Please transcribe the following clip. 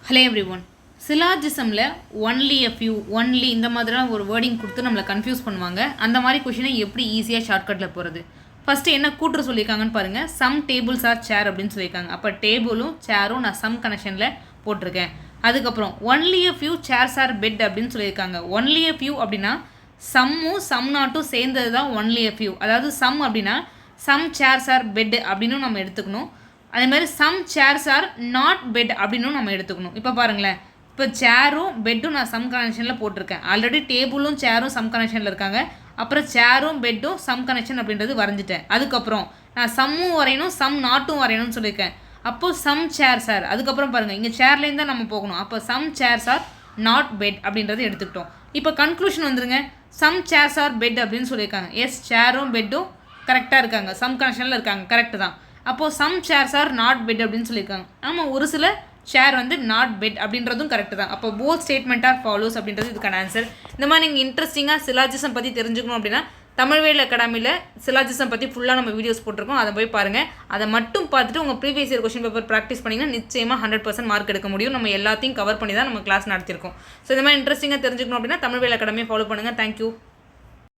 Hello everyone. சிலாஜிசமில் only a few only இந்த மாதிரிலாம் ஒரு வேர்டிங் கொடுத்து நம்மளை கன்ஃபியூஸ் பண்ணுவாங்க. அந்த மாதிரி கொஷினை எப்படி ஈஸியாக ஷார்ட்கட்டில் போகிறது? ஃபஸ்ட்டு என்ன கூட்டுற சொல்லியிருக்காங்கன்னு பாருங்கள். சம் டேபிள்ஸ் ஆர் சேர் அப்படின்னு சொல்லியிருக்காங்க. அப்போ டேபிளும் சேரும் நான் சம் கனெக்ஷனில் போட்டிருக்கேன். அதுக்கப்புறம் only a few chairs are bed அப்படின்னு சொல்லியிருக்காங்க. ஒன்லி எ ஃபியூ அப்படின்னா சம்மும் சம் நாட்டும் சேர்ந்தது தான் ஒன்லி எ ஃபியூ. அதாவது சம் அப்படின்னா சம் சேர்ஸ் ஆர் பெட் அப்படின்னு நம்ம எடுத்துக்கணும். அதே மாதிரி some chairs are not bed அப்படின்னு நம்ம எடுத்துக்கணும். இப்போ பாருங்களேன், இப்போ சேரும் பெட்டும் நான் சம் கனெக்ஷனில் போட்டிருக்கேன். ஆல்ரெடி டேபிளும் சேரும் சம் கனெக்ஷனில் இருக்காங்க. அப்புறம் சேரும் பெட்டும் சம் கனெக்ஷன் அப்படின்றது வரைஞ்சிட்டேன். அதுக்கப்புறம் நான் சம்மும் வரையணும் சம் நாட்டும் வரையணும்னு சொல்லியிருக்கேன். அப்போது சம் சேர்ஸ் ஆர், அதுக்கப்புறம் பாருங்கள் இங்கே சேர்லேருந்து தான் நம்ம போகணும். அப்போ some chairs are not bed அப்படின்றது எடுத்துக்கிட்டோம். இப்போ கன்க்ளூஷன் வந்துருங்க. சம் சேர்ஸ் ஆர் பெட் அப்படின்னு சொல்லியிருக்காங்க. எஸ், சேரும் பெட்டும் கரெக்டாக இருக்காங்க, சம் கனெக்ஷனில் இருக்காங்க, கரெக்டு தான். அப்போது some chairs are not bed அப்படின்னு சொல்லியிருக்காங்க. ஆமாம், ஒரு சில ஷேர் வந்து நாட் பெட் அப்படின்றதும் கரெக்டு தான். அப்போ போத் ஸ்டேட்மெண்ட் ஆர் ஃபாலோஸ் அப்படின்றது இதுக்கான ஆன்சர். இந்த மாதிரி நீங்கள் இன்ட்ரெஸ்டிங்காக சிலாஜிசம் பற்றி தெரிஞ்சுக்கணும் அப்படின்னா தமிழ்வேல் அகாடமியில் சிலாஜிசம் பற்றி ஃபுல்லாக நம்ம வீடியோஸ் போட்டிருக்கோம். அதை போய் பாருங்கள். அதை மட்டும் பார்த்துட்டு உங்கள் previous year question paper practice பண்ணிங்கன்னா நிச்சயமாக 100% மார்க் எடுக்க முடியும். நம்ம எல்லாத்தையும் கவர் பண்ணி தான் நம்ம கிளாஸ் நடத்திருக்கோம். ஸோ இந்த மாதிரி இன்ட்ரெஸ்டிங்காக தெரிஞ்சுக்கணும் அப்படின்னா தமிழ்வேல் அகாடமியை ஃபாலோ பண்ணுங்கள். தேங்க்யூ.